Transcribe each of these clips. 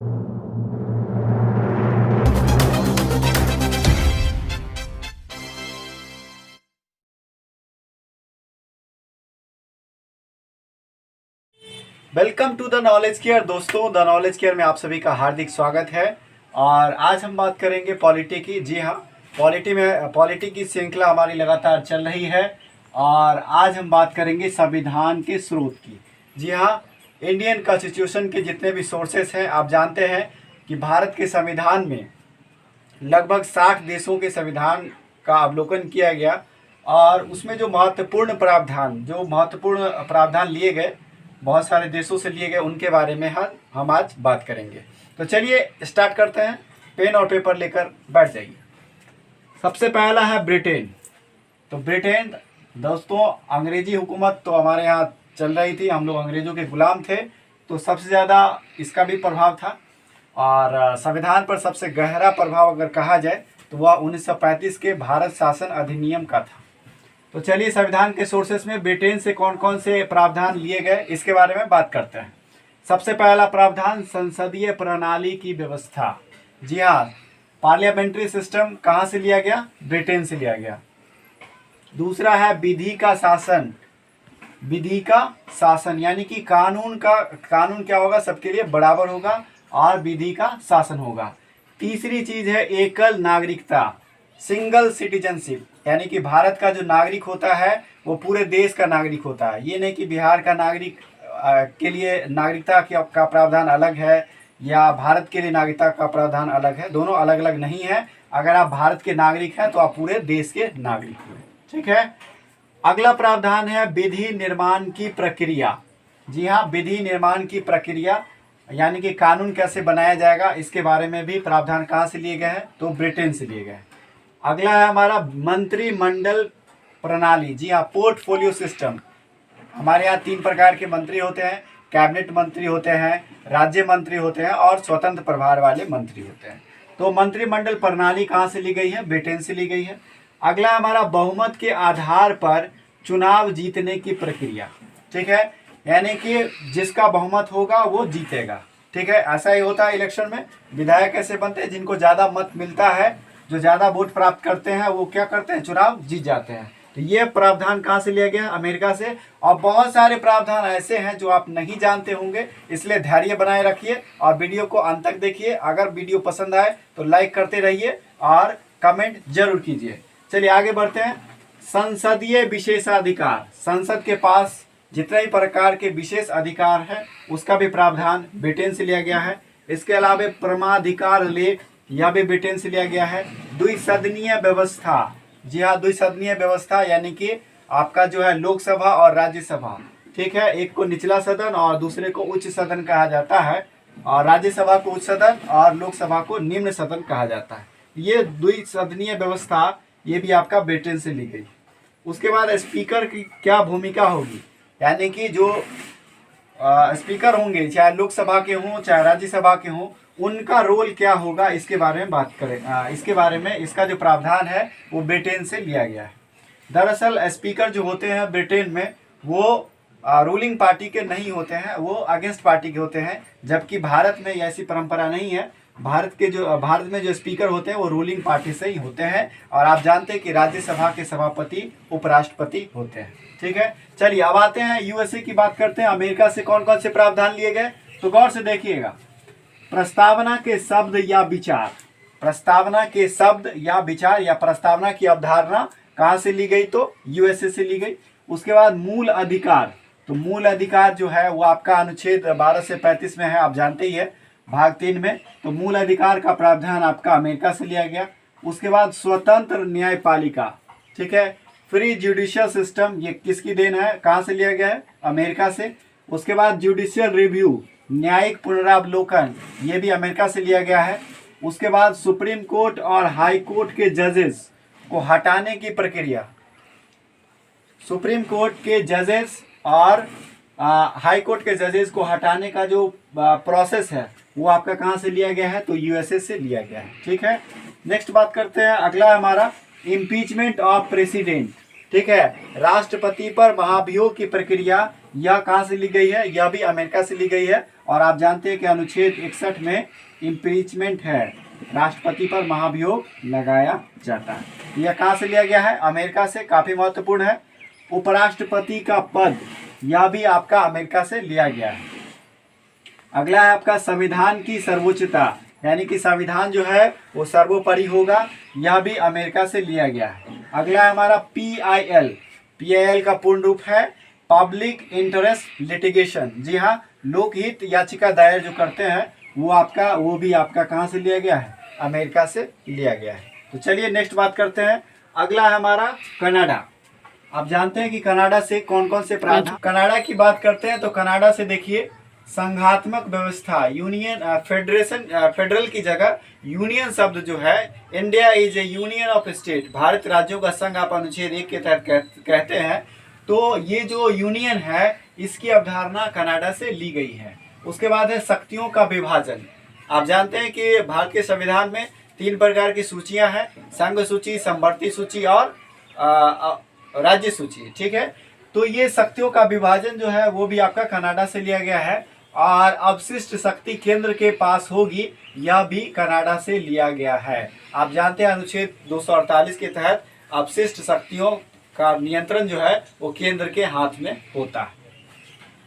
Welcome to the Knowledge Care. दोस्तों, the Knowledge Care में आप सभी का हार्दिक स्वागत है। और आज हम बात करेंगे पॉलिटी की। जी हाँ, पॉलिटी की श्रृंखला हमारी लगातार चल रही है और आज हम बात करेंगे संविधान के स्रोत की। जी हाँ, इंडियन कॉन्स्टिट्यूशन के जितने भी सोर्सेस हैं, आप जानते हैं कि भारत के संविधान में लगभग 60 देशों के संविधान का अवलोकन किया गया और उसमें जो महत्वपूर्ण प्रावधान लिए गए, बहुत सारे देशों से लिए गए, उनके बारे में हम आज बात करेंगे। तो चलिए स्टार्ट करते हैं। पेन और पेपर लेकर बैठ जाइए। सबसे पहला है ब्रिटेन। तो ब्रिटेन, दोस्तों, अंग्रेजी हुकूमत तो हमारे यहाँ चल रही थी, हम लोग अंग्रेजों के गुलाम थे, तो सबसे ज़्यादा इसका भी प्रभाव था। और संविधान पर सबसे गहरा प्रभाव अगर कहा जाए तो वह 1935 के भारत शासन अधिनियम का था। तो चलिए संविधान के सोर्सेस में ब्रिटेन से कौन कौन से प्रावधान लिए गए इसके बारे में बात करते हैं। सबसे पहला प्रावधान, संसदीय प्रणाली की व्यवस्था। जी हाँ, पार्लियामेंट्री सिस्टम कहाँ से लिया गया? ब्रिटेन से लिया गया। दूसरा है विधि का शासन। विधि का शासन यानी कि कानून क्या होगा? सबके लिए बराबर होगा और विधि का शासन होगा। तीसरी चीज है एकल नागरिकता, सिंगल सिटीजनशिप, यानी कि भारत का जो नागरिक होता है वो पूरे देश का नागरिक होता है। ये नहीं कि बिहार का नागरिक के लिए नागरिकता का प्रावधान अलग है या भारत के लिए नागरिकता का प्रावधान अलग है, दोनों अलग अलग नहीं है। अगर आप भारत के नागरिक हैं तो आप पूरे देश के नागरिक हुए। ठीक है। अगला प्रावधान है विधि निर्माण की प्रक्रिया। जी हाँ, विधि निर्माण की प्रक्रिया यानी कि कानून कैसे बनाया जाएगा, इसके बारे में भी प्रावधान कहाँ से लिए गए हैं? तो ब्रिटेन से लिए गए। अगला है हमारा मंत्रिमंडल प्रणाली। जी हाँ, पोर्टफोलियो सिस्टम। हमारे यहाँ 3 प्रकार के मंत्री होते हैं, कैबिनेट मंत्री होते हैं, राज्य मंत्री होते हैं और स्वतंत्र प्रभार वाले मंत्री होते हैं। तो मंत्रिमंडल प्रणाली कहाँ से ली गई है? ब्रिटेन से ली गई है। अगला हमारा बहुमत के आधार पर चुनाव जीतने की प्रक्रिया। ठीक है, यानी कि जिसका बहुमत होगा वो जीतेगा। ठीक है, ऐसा ही होता है इलेक्शन में। विधायक कैसे बनते हैं? जिनको ज़्यादा मत मिलता है, जो ज़्यादा वोट प्राप्त करते हैं, वो क्या करते हैं? चुनाव जीत जाते हैं। तो ये प्रावधान कहाँ से लिया गया? अमेरिका से। और बहुत सारे प्रावधान ऐसे हैं जो आप नहीं जानते होंगे, इसलिए धैर्य बनाए रखिए और वीडियो को अंत तक देखिए। अगर वीडियो पसंद आए तो लाइक करते रहिए और कमेंट जरूर कीजिए। चलिए आगे बढ़ते हैं। संसदीय विशेषाधिकार। संसद के पास जितने भी प्रकार के विशेष अधिकार है उसका भी प्रावधान ब्रिटेन से लिया गया है। इसके अलावा परमाधिकार लेख, यह भी ब्रिटेन से लिया गया है। द्विसदनीय व्यवस्था। जी हाँ, द्विसदनीय व्यवस्था यानी कि आपका जो है लोकसभा और राज्यसभा। ठीक है, एक को निचला सदन और दूसरे को उच्च सदन कहा जाता है, और राज्यसभा को उच्च सदन और लोकसभा को निम्न सदन कहा जाता है। ये द्विसदनीय व्यवस्था ये भी आपका ब्रिटेन से ली गई। उसके बाद स्पीकर की क्या भूमिका होगी, यानी कि जो स्पीकर होंगे, चाहे लोकसभा के हों चाहे राज्यसभा के हों, उनका रोल क्या होगा, इसके बारे में बात करें। इसके बारे में इसका जो प्रावधान है वो ब्रिटेन से लिया गया है। दरअसल स्पीकर जो होते हैं ब्रिटेन में वो रूलिंग पार्टी के नहीं होते हैं, वो अगेंस्ट पार्टी के होते हैं, जबकि भारत में ऐसी परंपरा नहीं है। भारत में जो स्पीकर होते हैं वो रूलिंग पार्टी से ही होते हैं। और आप जानते हैं कि राज्यसभा के सभापति उपराष्ट्रपति होते हैं। ठीक है, चलिए अब आते हैं यूएसए की बात करते हैं। अमेरिका से कौन कौन से प्रावधान लिए गए, तो गौर से देखिएगा। प्रस्तावना के शब्द या विचार। प्रस्तावना के शब्द या विचार या प्रस्तावना की अवधारणा कहाँ से ली गई? तो यूएसए से ली गई। उसके बाद मूल अधिकार। तो मूल अधिकार जो है वो आपका अनुच्छेद 12 से 35 में है, आप जानते ही है, भाग 3 में। तो मूल अधिकार का प्रावधान आपका अमेरिका से लिया गया। उसके बाद स्वतंत्र न्यायपालिका। ठीक है, फ्री जुडिशियल सिस्टम, ये किसकी देन है? कहाँ से लिया गया है? अमेरिका से। उसके बाद जुडिशियल रिव्यू, न्यायिक पुनरावलोकन, ये भी अमेरिका से लिया गया है। उसके बाद सुप्रीम कोर्ट और हाई कोर्ट के जजेस को हटाने की प्रक्रिया। सुप्रीम कोर्ट के जजेस और हाई कोर्ट के जजेस को हटाने का जो प्रोसेस है वो आपका कहाँ से लिया गया है? तो यूएसए से लिया गया है। ठीक है, नेक्स्ट बात करते हैं। अगला हमारा इम्पीचमेंट ऑफ प्रेसिडेंट। ठीक है, राष्ट्रपति पर महाभियोग की प्रक्रिया यह कहाँ से ली गई है? यह भी अमेरिका से ली गई है। और आप जानते हैं कि अनुच्छेद 61 में इम्पीचमेंट है, राष्ट्रपति पर महाभियोग लगाया जाता है। यह कहाँ से लिया गया है? अमेरिका से। काफी महत्वपूर्ण है। उपराष्ट्रपति का पद, यह भी आपका अमेरिका से लिया गया है। अगला है आपका संविधान की सर्वोच्चता, यानी कि संविधान जो है वो सर्वोपरि होगा, यह भी अमेरिका से लिया गया है। अगला है हमारा PIL। PIL का पूर्ण रूप है पब्लिक इंटरेस्ट लिटिगेशन। जी हाँ, लोकहित याचिका दायर जो करते हैं वो भी आपका कहाँ से लिया गया है? अमेरिका से लिया गया है। तो चलिए नेक्स्ट बात करते हैं। अगला है हमारा कनाडा। आप जानते हैं कि कनाडा से कौन कौन से प्रावधान। कनाडा की बात करते हैं तो कनाडा से देखिए, संघात्मक व्यवस्था, यूनियन, फेडरल की जगह यूनियन शब्द जो है, India is A union of state, Bharat राज्यों का संघ आप अनुच्छेद 1 के तहत कहते हैं। तो ये जो यूनियन है इसकी अवधारणा कनाडा से ली गई है। उसके बाद है शक्तियों का विभाजन। आप जानते हैं कि भारत के संविधान में 3 प्रकार की सूचियां हैं, संघ सूची, समवर्ती सूची और राज्य सूची। ठीक है, तो ये शक्तियों का विभाजन जो है वो भी आपका कनाडा से लिया गया है। और अवशिष्ट शक्ति केंद्र के पास होगी, यह भी कनाडा से लिया गया है। आप जानते हैं अनुच्छेद 248 के तहत अवशिष्ट शक्तियों का नियंत्रण जो है वो केंद्र के हाथ में होता है।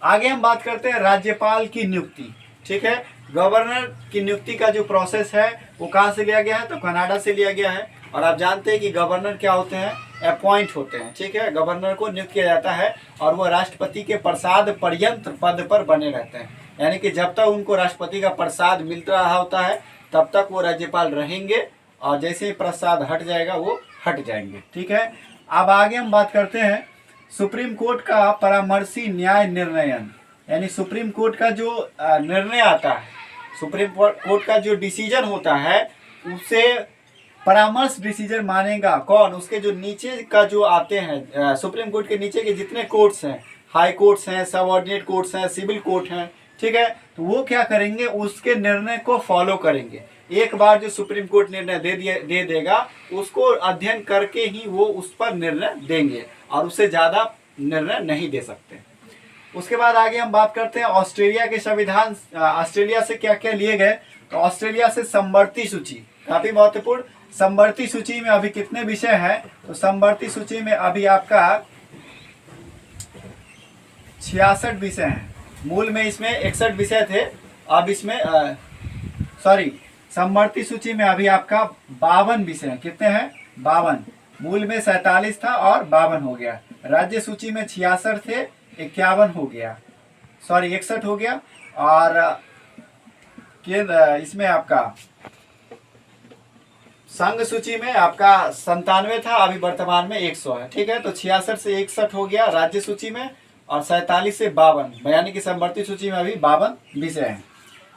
आगे हम बात करते हैं राज्यपाल की नियुक्ति। ठीक है, गवर्नर की नियुक्ति का जो प्रोसेस है वो कहाँ से लिया गया है? तो कनाडा से लिया गया है। और आप जानते हैं कि गवर्नर क्या होते हैं? अपॉइंट होते हैं। ठीक है, गवर्नर को नियुक्त किया जाता है और वो राष्ट्रपति के प्रसाद पर्यंत पद पर बने रहते हैं, यानी कि जब तक उनको राष्ट्रपति का प्रसाद मिल रहा होता है तब तक वो राज्यपाल रहेंगे, और जैसे ही प्रसाद हट जाएगा वो हट जाएंगे। ठीक है, अब आगे हम बात करते हैं सुप्रीम कोर्ट का परामर्शी न्याय निर्णयन, यानी सुप्रीम कोर्ट का जो निर्णय आता है, सुप्रीम कोर्ट का जो डिसीजन होता है उसे परामर्श डिसीजन मानेगा कौन? उसके जो नीचे का जो आते हैं, सुप्रीम कोर्ट के नीचे के जितने कोर्ट्स हैं, हाई कोर्ट्स हैं, सबऑर्डिनेट कोर्ट्स हैं, सिविल कोर्ट हैं। ठीक है, तो वो क्या करेंगे? उसके निर्णय को फॉलो करेंगे। एक बार जो सुप्रीम कोर्ट निर्णय दे देगा उसको अध्ययन करके ही वो उस पर निर्णय देंगे, और उससे ज्यादा निर्णय नहीं दे सकते। उसके बाद आगे हम बात करते हैं ऑस्ट्रेलिया के संविधान। ऑस्ट्रेलिया से क्या क्या लिए गए? तो ऑस्ट्रेलिया से समवर्ती सूची, काफी महत्वपूर्ण। समवर्ती सूची में अभी कितने विषय हैं? तो समवर्ती सूची में अभी आपका 66 विषय हैं। मूल में इसमें 61 विषय थे, अब इसमें समवर्ती सूची में अभी आपका 52 विषय हैं। कितने हैं? 52। मूल में 47 था और 52 हो गया। राज्य सूची में 66 थे, 51 हो गया, 61 हो गया। और इसमें आपका संघ सूची में आपका 97 था, अभी वर्तमान में 100 है। ठीक है, तो 66 से 61 हो गया राज्य सूची में, और 47 से 52, यानी कि समवर्ती सूची में अभी 52 विषय हैं।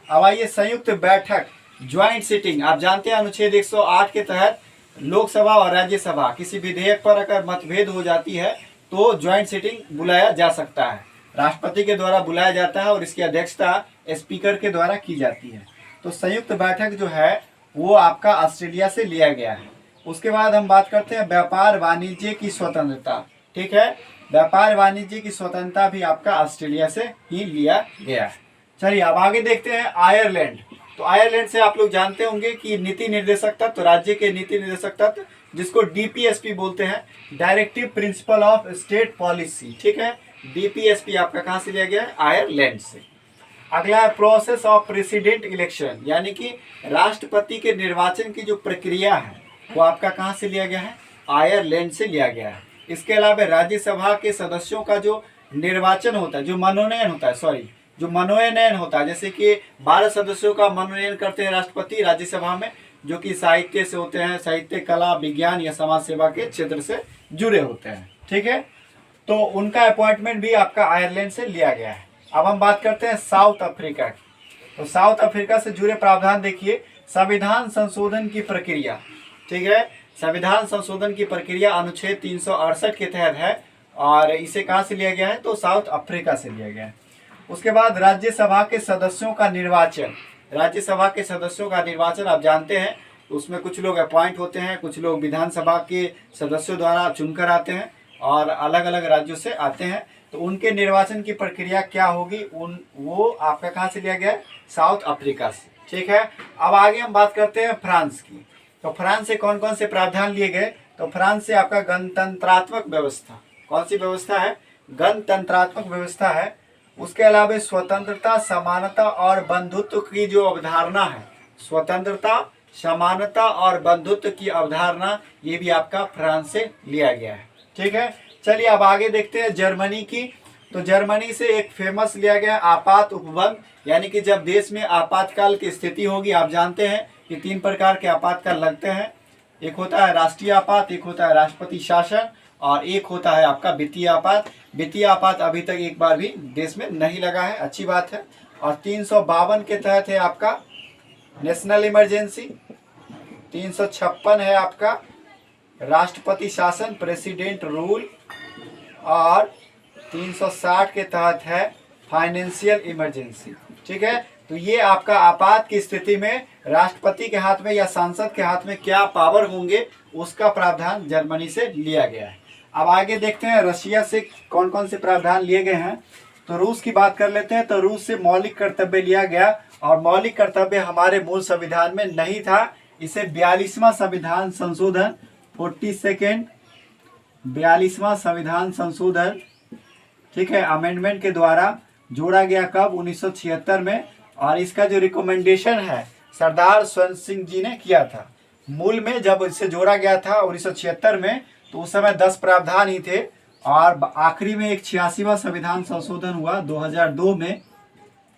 अब आइए संयुक्त बैठक, ज्वाइंट सिटिंग। आप जानते हैं अनुच्छेद 108 के तहत लोकसभा और राज्यसभा किसी विधेयक पर अगर मतभेद हो जाती है तो ज्वाइंट सिटिंग बुलाया जा सकता है। राष्ट्रपति के द्वारा बुलाया जाता है और इसकी अध्यक्षता स्पीकर के द्वारा की जाती है। तो संयुक्त बैठक जो है वो आपका ऑस्ट्रेलिया से लिया गया है। उसके बाद हम बात करते हैं व्यापार वाणिज्य की स्वतंत्रता। ठीक है, व्यापार वाणिज्य की स्वतंत्रता भी आपका ऑस्ट्रेलिया से ही लिया गया है। चलिए अब आगे देखते हैं आयरलैंड। तो आयरलैंड से आप लोग जानते होंगे कि नीति निर्देशक तत्व, राज्य के नीति निर्देशक तत्व, जिसको DPSP बोलते हैं, directive principle of state policy. ठीक है, DPSP आपका कहाँ से लिया गया है? आयरलैंड से। अगला है प्रोसेस ऑफ प्रेसिडेंट इलेक्शन, यानी कि राष्ट्रपति के निर्वाचन की जो प्रक्रिया है वो आपका कहाँ से लिया गया है? आयरलैंड से लिया गया है। इसके अलावा राज्यसभा के सदस्यों का जो निर्वाचन होता है, जो मनोनयन होता है, जैसे कि 12 सदस्यों का मनोनयन करते हैं राष्ट्रपति राज्यसभा में, जो कि साहित्य से होते हैं, साहित्य, कला, विज्ञान या समाज सेवा के क्षेत्र से जुड़े होते हैं। ठीक है, तो उनका अपॉइंटमेंट भी आपका आयरलैंड से लिया गया है। अब हम बात करते हैं साउथ अफ्रीका की। तो साउथ अफ्रीका से जुड़े प्रावधान देखिए, संविधान संशोधन की प्रक्रिया। ठीक है, संविधान संशोधन की प्रक्रिया अनुच्छेद 368 के तहत है, और इसे कहाँ से लिया गया है? तो साउथ अफ्रीका से लिया गया है। उसके बाद राज्यसभा के सदस्यों का निर्वाचन। राज्यसभा के सदस्यों का निर्वाचन आप जानते हैं, उसमें कुछ लोग अपॉइंट होते हैं, कुछ लोग विधानसभा के सदस्यों द्वारा चुनकर आते हैं और अलग अलग राज्यों से आते हैं। तो उनके निर्वाचन की प्रक्रिया क्या होगी, वो आपका कहाँ से लिया गया है, साउथ अफ्रीका से। ठीक है, अब आगे हम बात करते हैं फ्रांस की। तो फ्रांस से कौन कौन से प्रावधान लिए गए, तो फ्रांस से आपका गणतंत्रात्मक व्यवस्था, कौन सी व्यवस्था है, गणतंत्रात्मक व्यवस्था है। उसके अलावा स्वतंत्रता, समानता और बंधुत्व की जो अवधारणा है, स्वतंत्रता, समानता और बंधुत्व की अवधारणा, ये भी आपका फ्रांस से लिया गया है। ठीक है, चलिए अब आगे देखते हैं जर्मनी की। तो जर्मनी से एक फेमस लिया गया आपात उपबंध, यानी कि जब देश में आपातकाल की स्थिति होगी, आप जानते हैं कि 3 प्रकार के आपातकाल लगते हैं। एक होता है राष्ट्रीय आपात, एक होता है राष्ट्रपति शासन, और एक होता है आपका वित्तीय आपात। वित्तीय आपात अभी तक एक बार भी देश में नहीं लगा है, अच्छी बात है। और 352 के तहत है आपका नेशनल इमरजेंसी, 356 है आपका राष्ट्रपति शासन, प्रेसिडेंट रूल, और 360 के तहत है फाइनेंशियल इमरजेंसी। ठीक है, तो ये आपका आपात की स्थिति में राष्ट्रपति के हाथ में या सांसद के हाथ में क्या पावर होंगे, उसका प्रावधान जर्मनी से लिया गया है। अब आगे देखते हैं रशिया से कौन कौन से प्रावधान लिए गए हैं। तो रूस की बात कर लेते हैं। तो रूस से मौलिक कर्तव्य लिया गया, और मौलिक कर्तव्य हमारे मूल संविधान में नहीं था। इसे 42वां संविधान संशोधन, 42वां संविधान संशोधन, ठीक है, अमेंडमेंट के द्वारा जोड़ा गया। कब, 1976 में। और इसका जो रिकमेंडेशन है सरदार स्वर्ण सिंह जी ने किया था। मूल में जब इसे जोड़ा गया था 1976 में, तो उस समय 10 प्रावधान ही थे, और आखिरी में एक 86वां संविधान संशोधन हुआ 2002 में,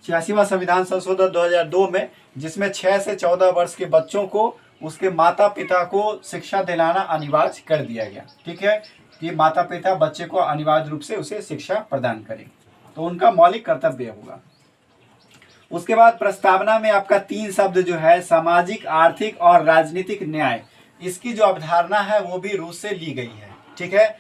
86वां संविधान संशोधन 2002 में, जिसमें 6 से 14 वर्ष के बच्चों को उसके माता पिता को शिक्षा दिलाना अनिवार्य कर दिया गया। ठीक है, कि माता पिता बच्चे को अनिवार्य रूप से उसे शिक्षा प्रदान करें, तो उनका मौलिक कर्तव्य होगा। उसके बाद प्रस्तावना में आपका 3 शब्द जो है, सामाजिक, आर्थिक और राजनीतिक न्याय, इसकी जो अवधारणा है वो भी रूस से ली गई है। ठीक है,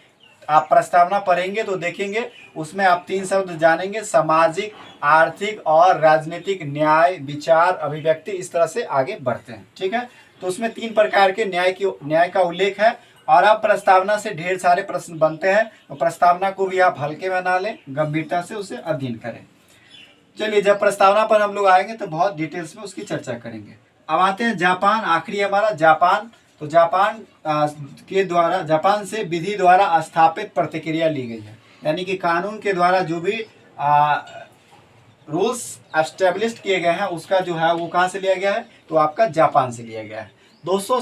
आप प्रस्तावना पढ़ेंगे तो देखेंगे उसमें आप 3 शब्द जानेंगे, सामाजिक, आर्थिक और राजनीतिक न्याय, विचार, अभिव्यक्ति, इस तरह से आगे बढ़ते हैं। ठीक है, तो उसमें 3 प्रकार के न्याय का उल्लेख है। और आप प्रस्तावना से ढेर सारे प्रश्न बनते हैं, तो प्रस्तावना को भी आप हल्के में ना लें, गंभीरता से उसे अध्ययन करें। चलिए, जब प्रस्तावना पर हम लोग आएंगे तो बहुत डिटेल्स में उसकी चर्चा करेंगे। अब आते हैं जापान, आखिरी हमारा जापान। तो जापान के द्वारा, जापान से विधि द्वारा स्थापित प्रतिक्रिया ली गई है, यानी कि कानून के द्वारा जो भी रूल्स एस्टेब्लिश किए गए हैं, उसका जो है वो कहाँ से लिया गया है, तो आपका जापान से लिया गया है। दोस्तों,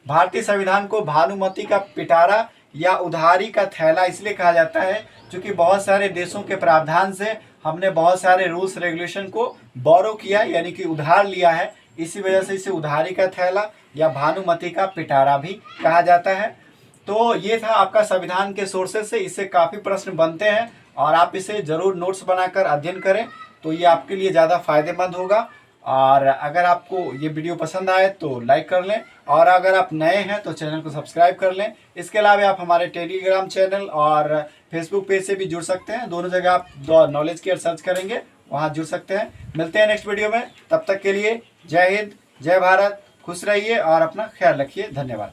भारतीय संविधान को भानुमति का पिटारा या उधारी का थैला इसलिए कहा जाता है क्योंकि बहुत सारे देशों के प्रावधान से हमने बहुत सारे रूल्स रेगुलेशन को बोरो किया, यानी कि उधार लिया है। इसी वजह से इसे उधारी का थैला या भानुमति का पिटारा भी कहा जाता है। तो ये था आपका संविधान के सोर्सेज से, इससे काफ़ी प्रश्न बनते हैं, और आप इसे ज़रूर नोट्स बनाकर अध्ययन करें, तो ये आपके लिए ज़्यादा फायदेमंद होगा। और अगर आपको ये वीडियो पसंद आए तो लाइक कर लें, और अगर आप नए हैं तो चैनल को सब्सक्राइब कर लें। इसके अलावा आप हमारे टेलीग्राम चैनल और फेसबुक पेज से भी जुड़ सकते हैं, दोनों जगह आप नॉलेज केयर सर्च करेंगे, वहाँ जुड़ सकते हैं। मिलते हैं नेक्स्ट वीडियो में, तब तक के लिए जय हिंद, जय भारत, खुश रहिए और अपना ख्याल रखिए। धन्यवाद।